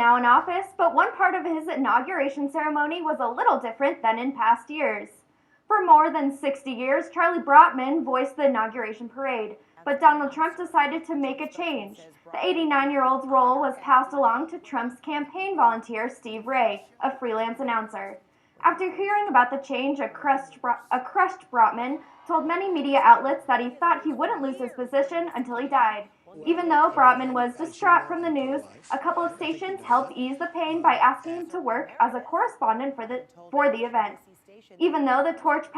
now in office, but one part of his inauguration ceremony was a little different than in past years. For more than 60 years, Charlie Brotman voiced the inauguration parade, but Donald Trump decided to make a change. The 89-year-old's role was passed along to Trump's campaign volunteer, Steve Ray, a freelance announcer. After hearing about the change, a crushed Brotman told many media outlets that he thought he wouldn't lose his position until he died. Even though Brotman was distraught from the news, a couple of stations helped ease the pain by asking him to work as a correspondent for the event. Even though the torch was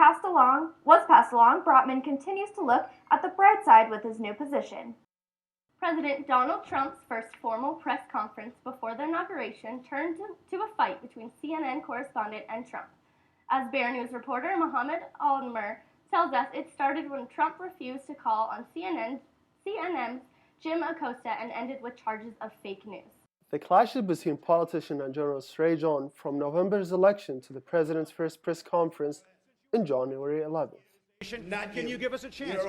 passed along, Brotman continues to look at the bright side with his new position. President Donald Trump's first formal press conference before the inauguration turned to a fight between CNN correspondent and Trump. As Bear News reporter Mohammed Almer tells us, it started when Trump refused to call on CNN's Jim Acosta and ended with charges of fake news. The clashes between politician and journalists rage on from November's election to the president's first press conference on January 11th. Can you give us a chance?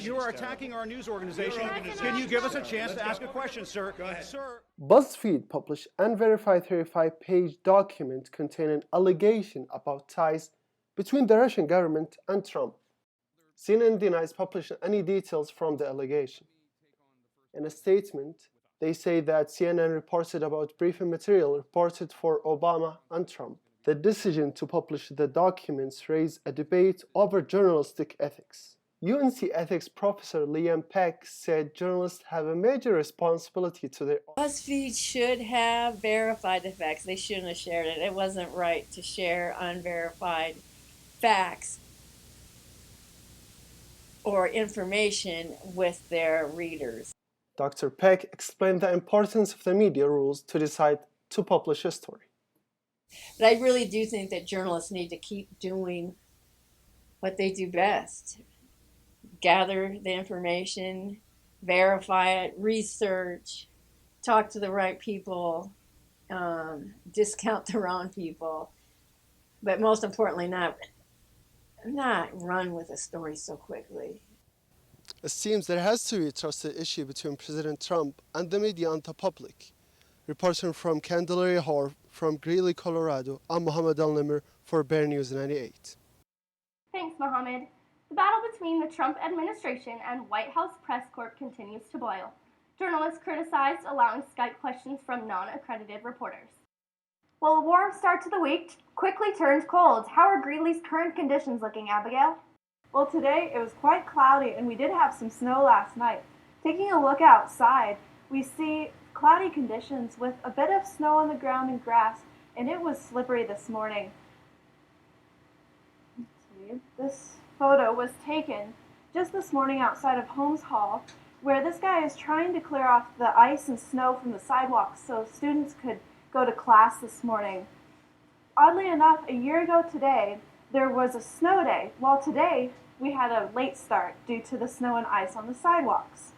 You are attacking our news organization. Can you give us a chance to ask a question, sir? Go ahead. Sir. BuzzFeed published unverified 35-page document containing allegation about ties between the Russian government and Trump. CNN denies publishing any details from the allegation. In a statement, they say that CNN reported about briefing material reported for Obama and Trump. The decision to publish the documents raised a debate over journalistic ethics. UNC ethics professor Liam Peck said journalists have a major responsibility to their... BuzzFeed should have verified the facts. They shouldn't have shared it. It wasn't right to share unverified facts or information with their readers. Dr. Peck explained the importance of the media rules to decide to publish a story. But I really do think that journalists need to keep doing what they do best. Gather the information, verify it, research, talk to the right people, discount the wrong people, but most importantly, not run with a story so quickly. It seems there has to be a trusted issue between President Trump and the media and the public. Reporting from Candelaria Hall from Greeley, Colorado, I'm Mohammed Al-Nimr for Bear News 98. Thanks, Mohammed. The battle between the Trump administration and White House Press Corps continues to boil. Journalists criticized allowing Skype questions from non-accredited reporters. Well, a warm start to the week quickly turned cold. How are Greeley's current conditions looking, Abigail? Well, today it was quite cloudy and we did have some snow last night. Taking a look outside, we see cloudy conditions with a bit of snow on the ground and grass, and it was slippery this morning. This photo was taken just this morning outside of Holmes Hall, where this guy is trying to clear off the ice and snow from the sidewalks so students could go to class this morning. Oddly enough, a year ago today, there was a snow day. Well, today we had a late start due to the snow and ice on the sidewalks.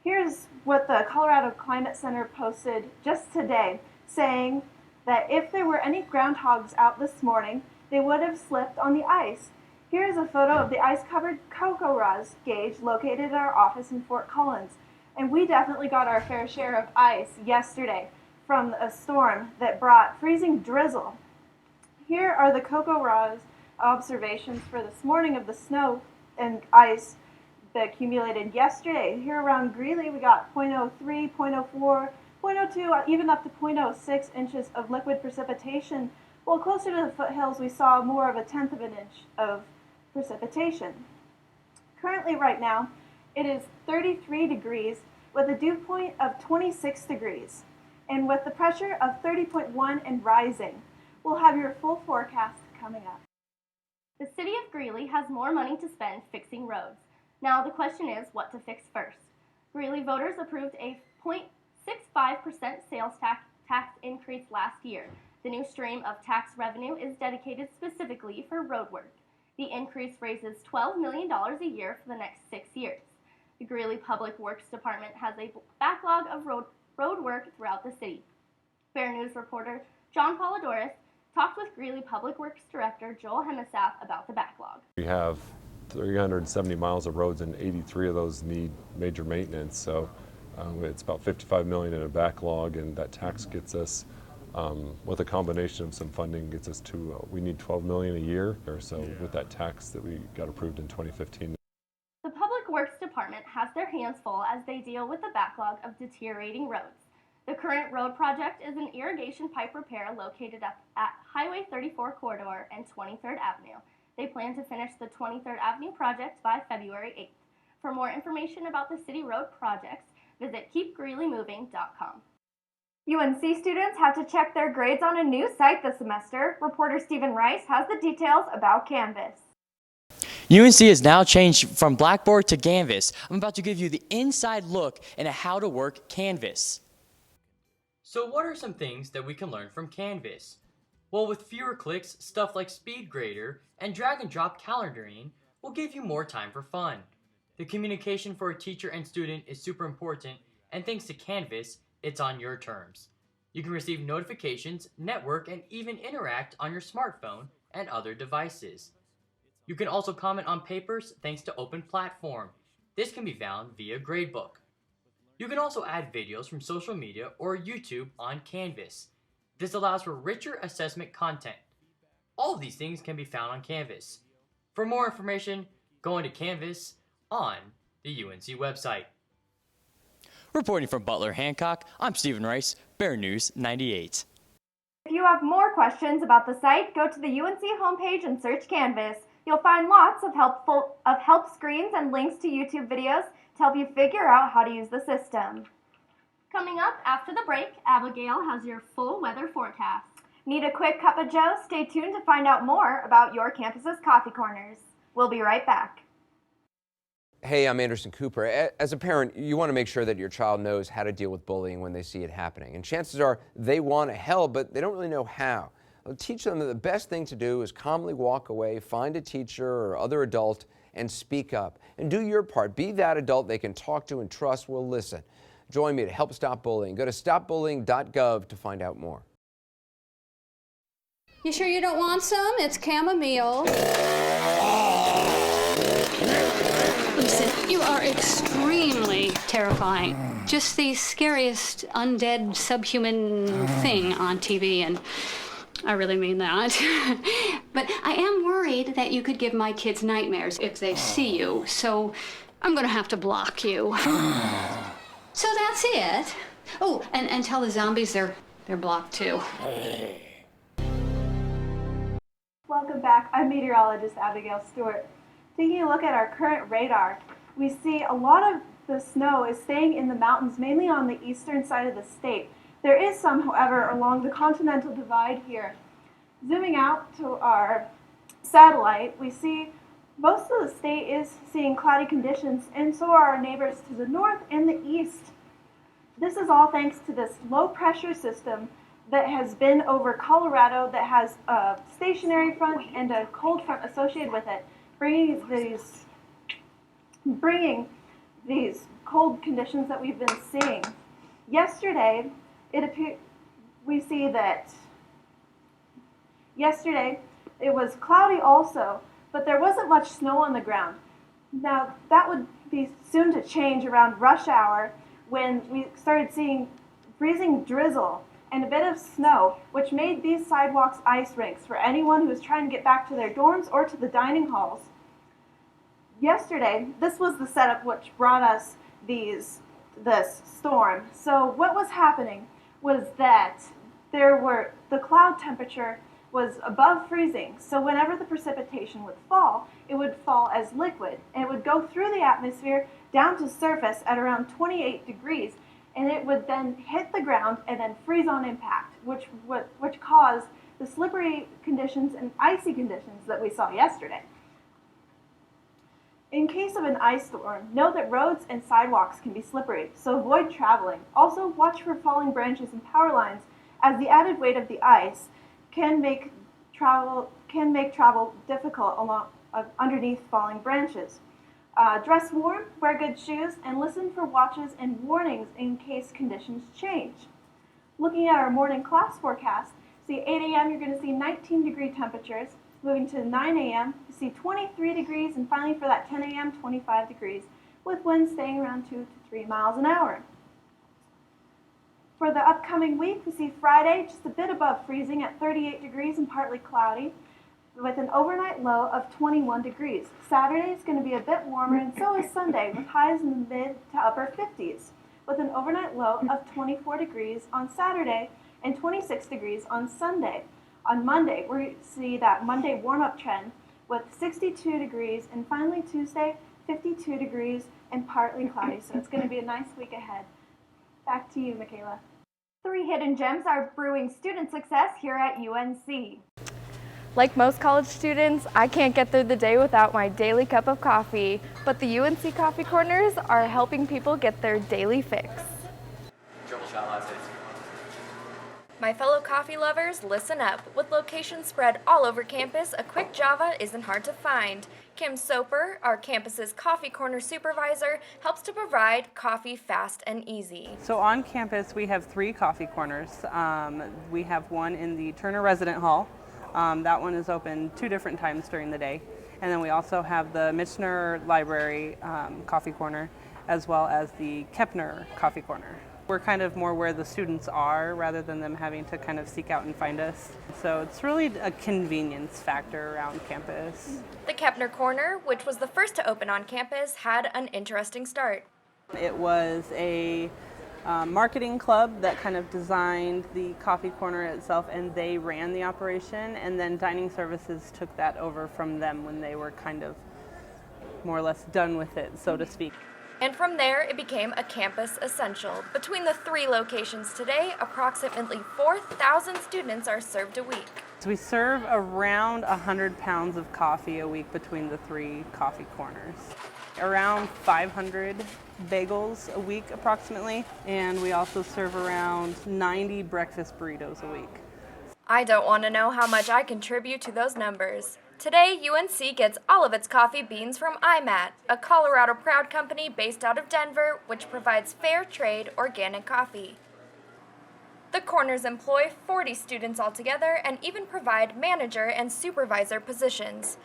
Here's what the Colorado Climate Center posted just today, saying that if there were any groundhogs out this morning, they would have slipped on the ice. Here's a photo of the ice-covered CoCoRaHS gauge located at our office in Fort Collins. And we definitely got our fair share of ice yesterday from a storm that brought freezing drizzle. Here are the CoCoRaHS observations for this morning of the snow and ice that accumulated yesterday. Here around Greeley, we got 0.03, 0.04, 0.02, even up to 0.06 inches of liquid precipitation. While closer to the foothills, we saw more of a tenth of an inch of precipitation. Currently, right now, it is 33 degrees with a dew point of 26 degrees. And with the pressure of 30.1 and rising, we'll have your full forecast coming up. The city of Greeley has more money to spend fixing roads. Now the question is what to fix first. Greeley voters approved a 0.65% sales tax increase last year. The new stream of tax revenue is dedicated specifically for road work. The increase raises $12 million a year for the next 6 years. The Greeley Public Works Department has a backlog of road work throughout the city. Bear News reporter John Polidorus talked with Greeley Public Works Director Joel Hemesath about the backlog. We have 370 miles of roads and 83 of those need major maintenance. So It's about $55 million in a backlog, and that tax gets us, with a combination of some funding, gets us to, we need $12 million a year or so with that tax that we got approved in 2015. The Public Works Department has their hands full as they deal with the backlog of deteriorating roads. The current road project is an irrigation pipe repair located at Highway 34 corridor and 23rd Avenue. They plan to finish the 23rd Avenue project by February 8th. For more information about the city road projects, visit keepgreeleymoving.com. UNC students have to check their grades on a new site this semester. Reporter Stephen Rice has the details about Canvas. UNC has now changed from Blackboard to Canvas. I'm about to give you the inside look into how to work Canvas. So what are some things that we can learn from Canvas? Well, with fewer clicks, stuff like SpeedGrader and drag and drop calendaring will give you more time for fun. The communication for a teacher and student is super important, and thanks to Canvas, it's on your terms. You can receive notifications, network, and even interact on your smartphone and other devices. You can also comment on papers thanks to Open Platform. This can be found via Gradebook. You can also add videos from social media or YouTube on Canvas. This allows for richer assessment content. All of these things can be found on Canvas. For more information, go into Canvas on the UNC website. Reporting from Butler Hancock, I'm Stephen Rice, Bear News 98. If you have more questions about the site, go to the UNC homepage and search Canvas. You'll find lots of help screens and links to YouTube videos to help you figure out how to use the system. Coming up after the break, Abigail has your full weather forecast. Need a quick cup of joe? Stay tuned to find out more about your campus's coffee corners. We'll be right back. Hey, I'm Anderson Cooper. As a parent, you want to make sure that your child knows how to deal with bullying when they see it happening. And chances are they want to help, but they don't really know how. I'll teach them that the best thing to do is calmly walk away, find a teacher or other adult, and speak up. And do your part. Be that adult they can talk to and trust will listen. Join me to help stop bullying. Go to stopbullying.gov to find out more. You sure you don't want some? It's chamomile. Listen, you are extremely terrifying. Just the scariest undead subhuman thing on TV, and I really mean that. But I am worried that you could give my kids nightmares if they see you, so I'm gonna have to block you. So that's it. Oh, and tell the zombies they're blocked too. Welcome back. I'm meteorologist Abigail Stewart. Taking a look at our current radar, we see a lot of the snow is staying in the mountains, mainly on the eastern side of the state. There is some, however, along the Continental Divide here. Zooming out to our satellite, we see most of the state is seeing cloudy conditions, and so are our neighbors to the north and the east. This is all thanks to this low pressure system that has been over Colorado that has a stationary front and a cold front associated with it, bringing these cold conditions that we've been seeing. Yesterday, we see that yesterday it was cloudy also, but there wasn't much snow on the ground. Now that would be soon to change around rush hour when we started seeing freezing drizzle and a bit of snow, which made these sidewalks ice rinks for anyone who was trying to get back to their dorms or to the dining halls. Yesterday, this was the setup which brought us this storm. So what was happening was that the cloud temperature was above freezing. So whenever the precipitation would fall, it would fall as liquid, and it would go through the atmosphere down to surface at around 28 degrees, and it would then hit the ground and then freeze on impact, which caused the slippery conditions and icy conditions that we saw yesterday. In case of an ice storm, know that roads and sidewalks can be slippery, so avoid traveling. Also, watch for falling branches and power lines, as the added weight of the ice can make travel difficult underneath falling branches. Dress warm, wear good shoes, and listen for watches and warnings in case conditions change. Looking at our morning class forecast, see 8 a.m. you're going to see 19-degree temperatures. Moving to 9 a.m., you see 23 degrees, and finally for that 10 a.m., 25 degrees, with winds staying around 2 to 3 miles an hour. For the upcoming week, we see Friday just a bit above freezing at 38 degrees and partly cloudy, with an overnight low of 21 degrees. Saturday is going to be a bit warmer, and so is Sunday, with highs in the mid to upper 50s, with an overnight low of 24 degrees on Saturday and 26 degrees on Sunday. On Monday, we see that Monday warm-up trend with 62 degrees, and finally Tuesday, 52 degrees and partly cloudy, so it's going to be a nice week ahead. Back to you, Michaela. 3 hidden gems are brewing student success here at UNC. Like most college students, I can't get through the day without my daily cup of coffee, but the UNC Coffee Corners are helping people get their daily fix. My fellow coffee lovers, listen up. With locations spread all over campus, a quick Java isn't hard to find. Kim Soper, our campus's Coffee Corner supervisor, helps to provide coffee fast and easy. So on campus, we have 3 coffee corners. We have one in the Turner Resident Hall. That one is open 2 different times during the day. And then we also have the Michener Library Coffee Corner, as well as the Kepner Coffee Corner. We're kind of more where the students are rather than them having to kind of seek out and find us. So it's really a convenience factor around campus. The Kepner Corner, which was the first to open on campus, had an interesting start. It was a marketing club that kind of designed the coffee corner itself, and they ran the operation, and then dining services took that over from them when they were kind of more or less done with it, so to speak. And from there, it became a campus essential. Between the 3 locations today, approximately 4,000 students are served a week. So we serve around 100 pounds of coffee a week between the 3 coffee corners. Around 500 bagels a week approximately, and we also serve around 90 breakfast burritos a week. I don't want to know how much I contribute to those numbers. Today, UNC gets all of its coffee beans from IMAT, a Colorado Proud company based out of Denver, which provides fair trade organic coffee. The corners employ 40 students altogether and even provide manager and supervisor positions.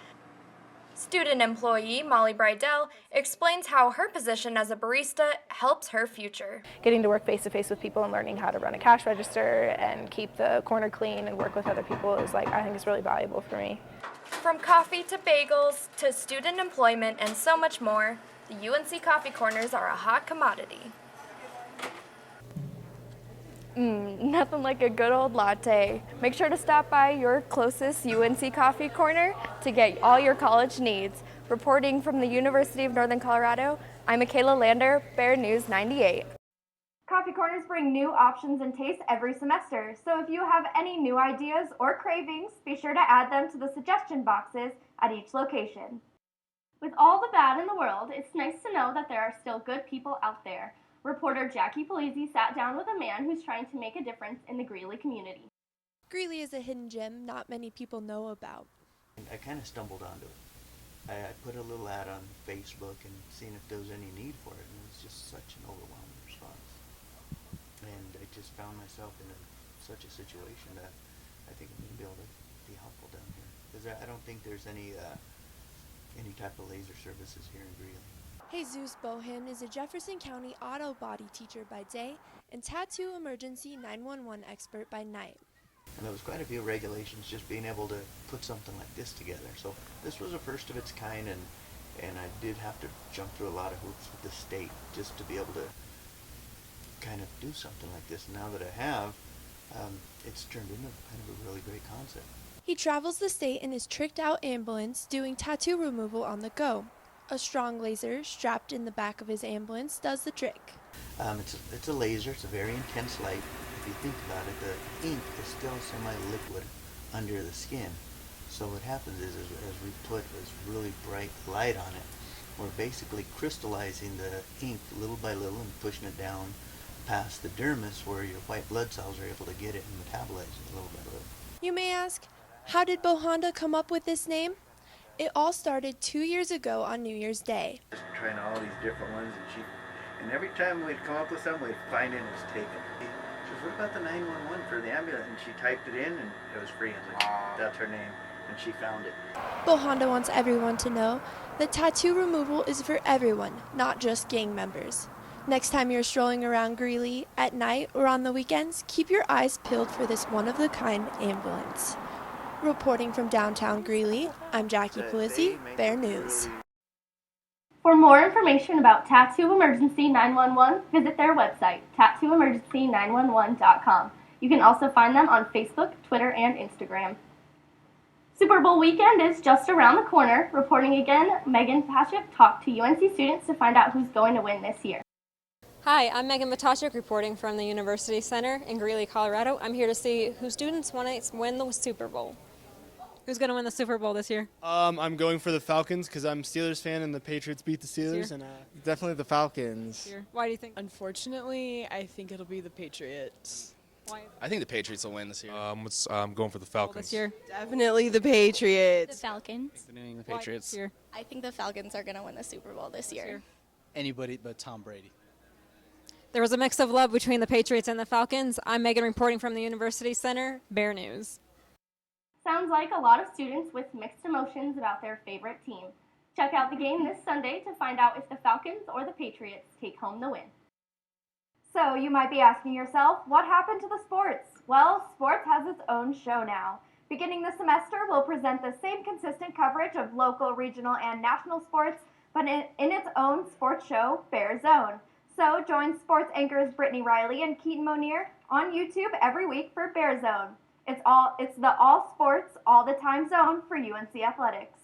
Student employee Molly Bridell explains how her position as a barista helps her future. Getting to work face-to-face with people and learning how to run a cash register and keep the corner clean and work with other people is I think is really valuable for me. From coffee to bagels to student employment and so much more, the UNC Coffee Corners are a hot commodity. Nothing like a good old latte. Make sure to stop by your closest UNC Coffee Corner to get all your college needs. Reporting from the University of Northern Colorado, I'm Michaela Lander, Bear News 98. Coffee Corners bring new options and tastes every semester, so if you have any new ideas or cravings, be sure to add them to the suggestion boxes at each location. With all the bad in the world, it's nice to know that there are still good people out there. Reporter Jackie Polizzi sat down with a man who's trying to make a difference in the Greeley community. Greeley is a hidden gem not many people know about. I kind of stumbled onto it. I put a little ad on Facebook and seeing if there was any need for it, and it was just such an overwhelming response. And I just found myself in such a situation that I think I'm going to be able to be helpful down here. Because I don't think there's any type of laser services here in Greeley. Jesus Bohan is a Jefferson County auto body teacher by day and tattoo emergency 911 expert by night. And there was quite a few regulations just being able to put something like this together. So this was a first of its kind, and I did have to jump through a lot of hoops with the state just to be able to kind of do something like this. And now that I have, it's turned into kind of a really great concept. He travels the state in his tricked out ambulance doing tattoo removal on the go. A strong laser strapped in the back of his ambulance does the trick. It's a laser. It's a very intense light. If you think about it, the ink is still semi-liquid under the skin. So what happens is as we put this really bright light on it, we're basically crystallizing the ink little by little and pushing it down past the dermis where your white blood cells are able to get it and metabolize it little by little. You may ask, how did Bohonda come up with this name? It all started 2 years ago on New Year's Day. Just trying all these different ones, and every time we'd come up with something, we'd find it was taken. She says, "What about the 911 for the ambulance?" And she typed it in, and it was free. I was like, "That's her name," and she found it. Bohonda wants everyone to know that tattoo removal is for everyone, not just gang members. Next time you're strolling around Greeley at night or on the weekends, keep your eyes peeled for this one-of-a-kind ambulance. Reporting from downtown Greeley, I'm Jackie Pulizzi, Bear News. For more information about Tattoo Emergency 911, visit their website, tattooemergency911.com. You can also find them on Facebook, Twitter, and Instagram. Super Bowl weekend is just around the corner. Reporting again, Megan Pashuk talked to UNC students to find out who's going to win this year. Hi, I'm Megan Matashuk reporting from the University Center in Greeley, Colorado. I'm here to see who students want to win the Super Bowl. Who's going to win the Super Bowl this year? I'm going for the Falcons because I'm a Steelers fan and the Patriots beat the Steelers, and definitely the Falcons. Why do you think? Unfortunately, I think it'll be the Patriots. Why? I think the Patriots will win this year. I'm going for the Falcons. This year? Definitely the Patriots. The Falcons. The Patriots. I think the Falcons are going to win the Super Bowl this year. Anybody but Tom Brady. There was a mix of love between the Patriots and the Falcons. I'm Megan reporting from the University Center, Bear News. Sounds like a lot of students with mixed emotions about their favorite team. Check out the game this Sunday to find out if the Falcons or the Patriots take home the win. So you might be asking yourself, what happened to the sports? Well, sports has its own show now. Beginning this semester, we'll present the same consistent coverage of local, regional, and national sports, but in its own sports show, Bear Zone. So join sports anchors Brittany Riley and Keaton Monier on YouTube every week for Bear Zone. It's the all sports, all the time zone for UNC Athletics.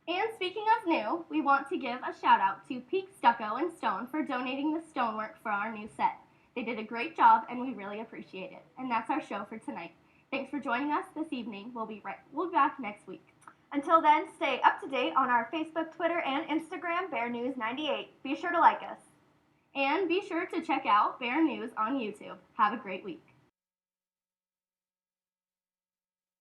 And speaking of new, we want to give a shout out to Peak Stucco and Stone for donating the stonework for our new set. They did a great job and we really appreciate it. And that's our show for tonight. Thanks for joining us this evening. We'll be back next week. Until then, stay up to date on our Facebook, Twitter, and Instagram, Bear News 98. Be sure to like us. And be sure to check out Bear News on YouTube. Have a great week.